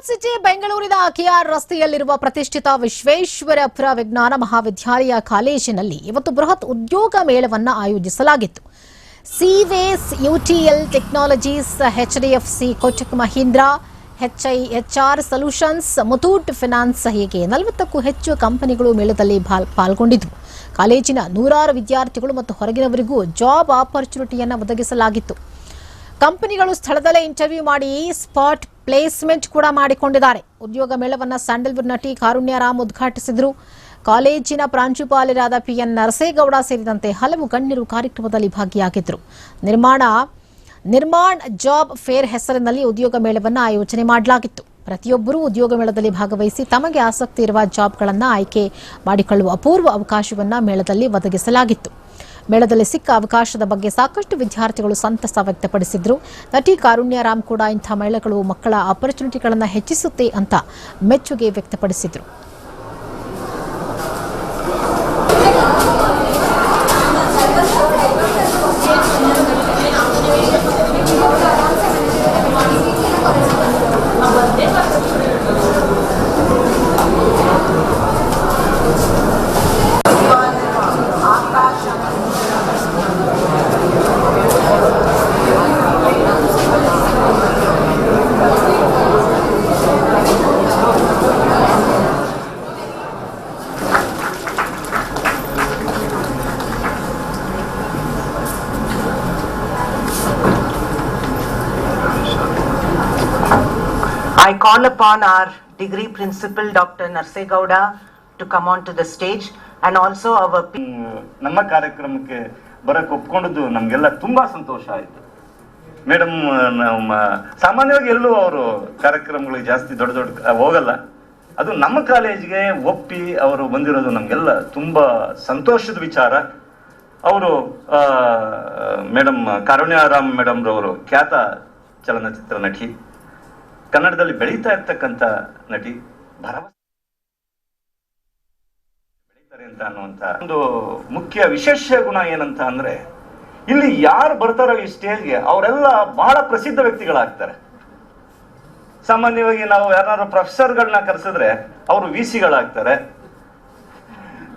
Smart city ಬೆಂಗಳೂರಿನ K R ರಸ್ತೆಯಲ್ಲಿರುವ ಪ್ರತಿಷ್ಠಿತ ವಿಶ್ವೇಶ್ವರಪುರ ವಿಜ್ಞಾನ ಮಹಾವಿದ್ಯಾಲಯ ಕಾಲೇಜಿನಲ್ಲಿ ಇವತ್ತು ಬೃಹತ್ ಉದ್ಯೋಗ ಮೇಳವನ್ನು ಆಯೋಜಿಸಲಾಗಿತ್ತು. ಸಿವೇಸ್, UTL technologies, HDFC, Kotak Mahindra, HR solutions, Muthoot finance ಹೀಗೆ 40ಕ್ಕೂ ಹೆಚ್ಚು ಕಂಪನಿಗಳು ಮೇಳದಲ್ಲಿ ಪಾಲ್ಗೊಂಡಿದ್ದವು. ಕಾಲೇಜಿನ ನೂರಾರು ವಿದ್ಯಾರ್ಥಿಗಳು ಮತ್ತು ಹೊರಗಿನವರಿಗೂ ಜಾಬ್ ಆಪರ್ಚುನಿಟಿಯನ್ನು ಒದಗಿಸಲಾಗಿತ್ತು. ಕಂಪನಿಗಳು ಸ್ಥಳದಲ್ಲೇ ಇಂಟರ್ವ್ಯೂ ಮಾಡಿ ಸ್ಪಾಟ್ ಪ್ಲೇಸ್ಮೆಂಟ್ ಕೂಡ ಮಾಡಿಕೊಂಡಿದ್ದಾರೆ. ಉದ್ಯೋಗ ಮೇಳವನ್ನು ಸ್ಯಾಂಡಲ್ವುಡ್ ನಟಿ ಕಾರುಣ್ಯರಾಮ್ ಉದ್ಘಾಟಿಸಿದರು. ಕಾಲೇಜಿನ ಪ್ರಾಂಶುಪಾಲರಾದ PN ನರಸೇಗೌಡ ಸೇರಿದಂತೆ ಹಲವು ಗಣ್ಯರು ಕಾರ್ಯಕ್ರಮದಲ್ಲಿ ಭಾಗಿಯಾಗಿದ್ದರು. ನಿರ್ಮಾಣ್ ಜಾಬ್ ಫೇರ್ ಹೆಸರಿನಲ್ಲಿ ಉದ್ಯೋಗ ಮೇಳವನ್ನು ಆಯೋಜನೆ ಮಾಡಲಾಗಿತ್ತು. ಪ್ರತಿಯೊಬ್ಬರೂ ಉದ್ಯೋಗ ಮೇಳದಲ್ಲಿ ಭಾಗವಹಿಸಿ ತಮಗೆ ಆಸಕ್ತಿ ಇರುವ ಜಾಬ್ಗಳನ್ನು ಆಯ್ಕೆ ಮಾಡಿಕೊಳ್ಳುವ ಅಪೂರ್ವ ಅವಕಾಶವನ್ನು ಮೇಳದಲ್ಲಿ ಒದಗಿಸಲಾಗಿತ್ತು. ಮೇಳದಲ್ಲಿ ಸಿಕ್ಕ ಅವಕಾಶದ ಬಗ್ಗೆ ಸಾಕಷ್ಟು ವಿದ್ಯಾರ್ಥಿಗಳು ಸಂತಸ ವ್ಯಕ್ತಪಡಿಸಿದ್ರು. ನಟಿ ಕಾರುಣ್ಯರಾಮ್ ಕೂಡ ಇಂಥ ಮೇಳಗಳು ಮಕ್ಕಳ ಆಪರ್ಚುನಿಟಿಗಳನ್ನು ಹೆಚ್ಚಿಸುತ್ತೆ ಅಂತ ಮೆಚ್ಚುಗೆ ವ್ಯಕ್ತಪಡಿಸಿದ್ರು. I call upon our degree principal Dr. Narsegowda to come on to the stage and also our ನಮ್ಮ ಕಾರ್ಯಕ್ರಮಕ್ಕೆ ಬರಕ್ಕೆ ಒಪ್ಕೊಂಡಿದ್ದು ನಮಗೆಲ್ಲ ತುಂಬಾ ಸಂತೋಷ ಆಯಿತು. ಮೇಡಮ್ ಸಾಮಾನ್ಯವಾಗಿ ಎಲ್ಲೂ ಅವರು ಕಾರ್ಯಕ್ರಮಗಳಿಗೆ ಜಾಸ್ತಿ ದೊಡ್ಡ ಹೋಗಲ್ಲ. ಅದು ನಮ್ಮ ಕಾಲೇಜಿಗೆ ಒಪ್ಪಿ ಅವರು ಬಂದಿರೋದು ನಮಗೆಲ್ಲ ತುಂಬಾ ಸಂತೋಷದ ವಿಚಾರ. ಅವರು ಮೇಡಮ್ ಕಾರುಣ್ಯರಾಮ್ ಮೇಡಮ್ ರವರು ಖ್ಯಾತ ಚಲನಚಿತ್ರ ನಟಿ, ಕನ್ನಡದಲ್ಲಿ ಬೆಳೀತಾ ಇರ್ತಕ್ಕಂಥ ನಟಿ, ಭರವಸೆ ಬೆಳೀತಾರೆ ಅಂತ ಅನ್ನುವಂಥ ಒಂದು ಮುಖ್ಯ ವಿಶೇಷ ಗುಣ ಏನಂತ ಅಂದ್ರೆ, ಇಲ್ಲಿ ಯಾರು ಬರ್ತಾರೋ ಈ ಸ್ಟೇಜ್ಗೆ ಅವರೆಲ್ಲ ಬಹಳ ಪ್ರಸಿದ್ಧ ವ್ಯಕ್ತಿಗಳಾಗ್ತಾರೆ. ಸಾಮಾನ್ಯವಾಗಿ ನಾವು ಯಾರು ಪ್ರೊಫೆಸರ್ಗಳನ್ನ ಕರೆಸಿದ್ರೆ ಅವರು VCಗಳಾಗ್ತಾರೆ,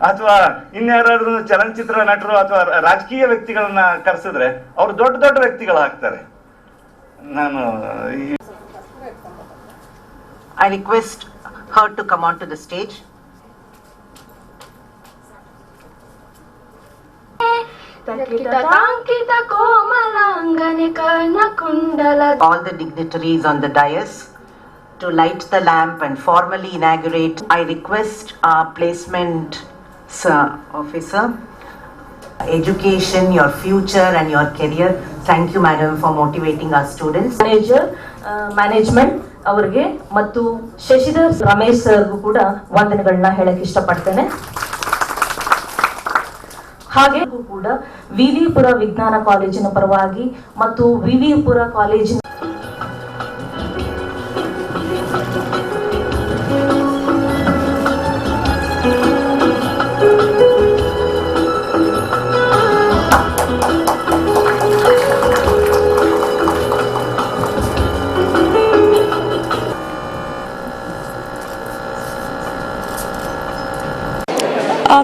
ಅಥವಾ ಇನ್ಯಾರು ಚಲನಚಿತ್ರ ನಟರು ಅಥವಾ ರಾಜಕೀಯ ವ್ಯಕ್ತಿಗಳನ್ನ ಕರೆಸಿದ್ರೆ ಅವರು ದೊಡ್ಡ ದೊಡ್ಡ ವ್ಯಕ್ತಿಗಳಾಗ್ತಾರೆ. ನಾನು I request her to come on to the stage. All the dignitaries on the dais to light the lamp and formally inaugurate. I request our placement officer, education, your future and your career. Thank you, madam, for motivating our students. Management ಅವರಿಗೆ ಮತ್ತು ಶಶಿಧರ್ ರಮೇಶ್ ಸರ್ಗೂ ಕೂಡ ವಂದನೆಗಳನ್ನ ಹೇಳಕ್ ಇಷ್ಟಪಡ್ತೇನೆ. ಹಾಗೆ ಕೂಡ ವಿವಿಪುರ ವಿಜ್ಞಾನ ಕಾಲೇಜಿನ ಪರವಾಗಿ ಮತ್ತು ವಿವಿಪುರ ಕಾಲೇಜಿನ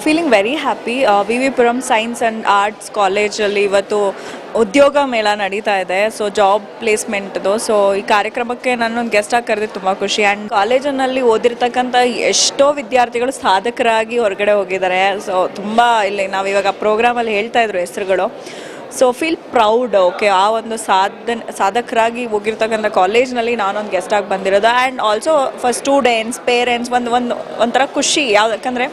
feeling very happy. VV Puram science and arts ಕಾಲೇಜಲ್ಲಿ ಇವತ್ತು ಉದ್ಯೋಗ ಮೇಳ ನಡೀತಾ ಇದೆ. So job ಪ್ಲೇಸ್ಮೆಂಟ್ದು. ಸೊ ಈ ಕಾರ್ಯಕ್ರಮಕ್ಕೆ ನನ್ನೊಂದು ಗೆಸ್ಟಾಗಿ ಕರೆದಿದ್ದು ತುಂಬ ಖುಷಿ. ಆ್ಯಂಡ್ ಕಾಲೇಜಿನಲ್ಲಿ ಓದಿರ್ತಕ್ಕಂಥ ಎಷ್ಟೋ ವಿದ್ಯಾರ್ಥಿಗಳು ಸಾಧಕರಾಗಿ ಹೊರಗಡೆ ಹೋಗಿದ್ದಾರೆ. ಸೊ ತುಂಬ ಇಲ್ಲಿ ನಾವು ಇವಾಗ ಪ್ರೋಗ್ರಾಮಲ್ಲಿ ಹೇಳ್ತಾ ಇದ್ರು ಹೆಸರುಗಳು. So feel proud. ಓಕೆ, ಆ ಒಂದು ಸಾಧಕರಾಗಿ ಹೋಗಿರ್ತಕ್ಕಂಥ ಕಾಲೇಜ್ನಲ್ಲಿ ನಾನೊಂದು ಗೆಸ್ಟಾಗಿ ಬಂದಿರೋದು. And also for students, parents ಒಂಥರ ಖುಷಿ. ಯಾಕಂದರೆ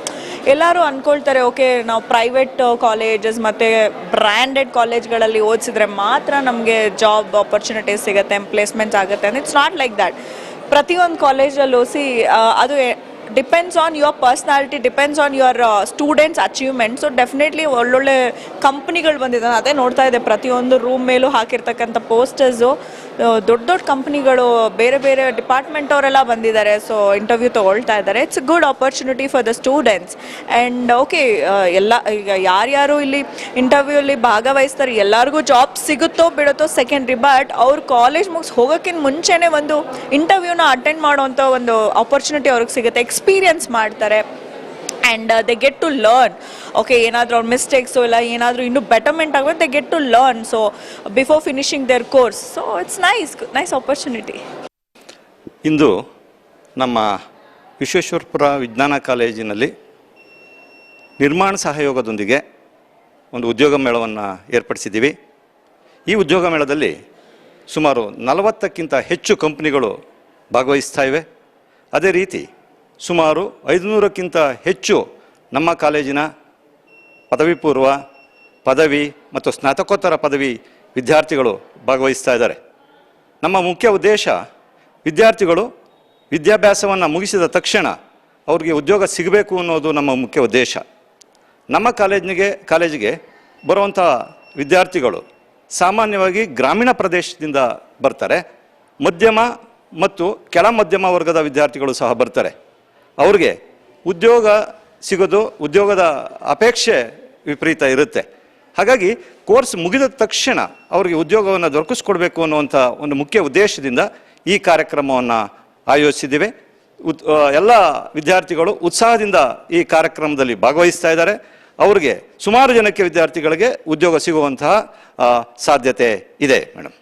ಎಲ್ಲರೂ ಅಂದ್ಕೊಳ್ತಾರೆ, ಓಕೆ ನಾವು ಪ್ರೈವೇಟ್ ಕಾಲೇಜಸ್ ಮತ್ತು ಬ್ರ್ಯಾಂಡೆಡ್ ಕಾಲೇಜ್ಗಳಲ್ಲಿ ಓದಿಸಿದ್ರೆ ಮಾತ್ರ ನಮಗೆ ಜಾಬ್ ಆಪರ್ಚುನಿಟೀಸ್ ಸಿಗುತ್ತೆ, ಪ್ಲೇಸ್ಮೆಂಟ್ಸ್ ಆಗುತ್ತೆ ಅಂತ. It's not like that. ಪ್ರತಿಯೊಂದು ಕಾಲೇಜಲ್ಲೂ ಅದು depends on your personality, depends on your students achievement. So definitely ಒಳ್ಳೊಳ್ಳೆ ಕಂಪ್ನಿಗಳು ಬಂದಿದ್ದಾವೆ. ಅದೇ ನೋಡ್ತಾ ಇದೆ ಪ್ರತಿಯೊಂದು ರೂಮ್ ಮೇಲೂ ಹಾಕಿರ್ತಕ್ಕಂಥ ಪೋಸ್ಟರ್ಸು. ದೊಡ್ಡ ದೊಡ್ಡ ಕಂಪ್ನಿಗಳು ಬೇರೆ ಬೇರೆ ಡಿಪಾರ್ಟ್ಮೆಂಟ್ ಅವರೆಲ್ಲ ಬಂದಿದ್ದಾರೆ. ಸೊ ಇಂಟರ್ವ್ಯೂ ತೊಗೊಳ್ತಾ ಇದ್ದಾರೆ. It's a good opportunity for the students. And okay, ಎಲ್ಲ ಈಗ ಯಾರ್ಯಾರು ಇಲ್ಲಿ ಇಂಟರ್ವ್ಯೂಲಿ ಭಾಗವಹಿಸ್ತಾರೆ ಎಲ್ಲರಿಗೂ ಜಾಬ್ ಸಿಗುತ್ತೋ ಬಿಡುತ್ತೋ ಸೆಕೆಂಡ್ರಿ, ಬಟ್ ಅವ್ರು ಕಾಲೇಜ್ ಮುಗಿಸ್ ಹೋಗೋಕ್ಕಿಂತ ಮುಂಚೆನೇ ಒಂದು ಇಂಟರ್ವ್ಯೂನ ಅಟೆಂಡ್ ಮಾಡೋವಂಥ ಒಂದು ಆಪರ್ಚುನಿಟಿ ಅವ್ರಿಗೆ ಸಿಗುತ್ತೆ, ಎಕ್ಸ್ಪೀರಿಯನ್ಸ್ ಮಾಡ್ತಾರೆ. And they get to learn. Okay, ಏನಾದರೂ ಅವ್ರ ಮಿಸ್ಟೇಕ್ಸು ಇಲ್ಲ ಏನಾದರೂ ಇನ್ನೂ ಬೆಟರ್ಮೆಂಟ್ ಆಗಬೇಕು, they get to learn so before finishing their course. So it's nice opportunity. ಇಂದು ನಮ್ಮ ವಿಶ್ವೇಶ್ವರಪುರ ವಿಜ್ಞಾನ ಕಾಲೇಜಿನಲ್ಲಿ ನಿರ್ಮಾಣ ಸಹಯೋಗದೊಂದಿಗೆ ಒಂದು ಉದ್ಯೋಗ ಮೇಳವನ್ನು ಏರ್ಪಡಿಸಿದ್ದೀವಿ. ಈ ಉದ್ಯೋಗ ಮೇಳದಲ್ಲಿ ಸುಮಾರು 40ಕ್ಕಿಂತ ಹೆಚ್ಚು ಕಂಪ್ನಿಗಳು ಭಾಗವಹಿಸ್ತಾ ಇವೆ. ಅದೇ ರೀತಿ ಸುಮಾರು 500ಕ್ಕಿಂತ ಹೆಚ್ಚು ನಮ್ಮ ಕಾಲೇಜಿನ ಪದವಿ ಪೂರ್ವ, ಪದವಿ ಮತ್ತು ಸ್ನಾತಕೋತ್ತರ ಪದವಿ ವಿದ್ಯಾರ್ಥಿಗಳು ಭಾಗವಹಿಸ್ತಾ ಇದ್ದಾರೆ. ನಮ್ಮ ಮುಖ್ಯ ಉದ್ದೇಶ ವಿದ್ಯಾರ್ಥಿಗಳು ವಿದ್ಯಾಭ್ಯಾಸವನ್ನು ಮುಗಿಸಿದ ತಕ್ಷಣ ಅವ್ರಿಗೆ ಉದ್ಯೋಗ ಸಿಗಬೇಕು ಅನ್ನೋದು ನಮ್ಮ ಮುಖ್ಯ ಉದ್ದೇಶ. ನಮ್ಮ ಕಾಲೇಜಿಗೆ ಬರುವಂಥ ವಿದ್ಯಾರ್ಥಿಗಳು ಸಾಮಾನ್ಯವಾಗಿ ಗ್ರಾಮೀಣ ಪ್ರದೇಶದಿಂದ ಬರ್ತಾರೆ. ಮಧ್ಯಮ ಮತ್ತು ಕೆಳ ಮಧ್ಯಮ ವರ್ಗದ ವಿದ್ಯಾರ್ಥಿಗಳು ಸಹ ಬರ್ತಾರೆ. ಅವ್ರಿಗೆ ಉದ್ಯೋಗ ಸಿಗೋದು, ಉದ್ಯೋಗದ ಅಪೇಕ್ಷೆ ವಿಪರೀತ ಇರುತ್ತೆ. ಹಾಗಾಗಿ ಕೋರ್ಸ್ ಮುಗಿದ ತಕ್ಷಣ ಅವರಿಗೆ ಉದ್ಯೋಗವನ್ನು ದೊರಕಿಸ್ಕೊಡ್ಬೇಕು ಅನ್ನುವಂಥ ಒಂದು ಮುಖ್ಯ ಉದ್ದೇಶದಿಂದ ಈ ಕಾರ್ಯಕ್ರಮವನ್ನು ಆಯೋಜಿಸಿದ್ದೇವೆ. ಎಲ್ಲ ವಿದ್ಯಾರ್ಥಿಗಳು ಉತ್ಸಾಹದಿಂದ ಈ ಕಾರ್ಯಕ್ರಮದಲ್ಲಿ ಭಾಗವಹಿಸ್ತಾ ಇದ್ದಾರೆ. ಅವರಿಗೆ ಸುಮಾರು ಜನಕ್ಕೆ ವಿದ್ಯಾರ್ಥಿಗಳಿಗೆ ಉದ್ಯೋಗ ಸಿಗುವಂತಹ ಸಾಧ್ಯತೆ ಇದೆ ಮೇಡಮ್.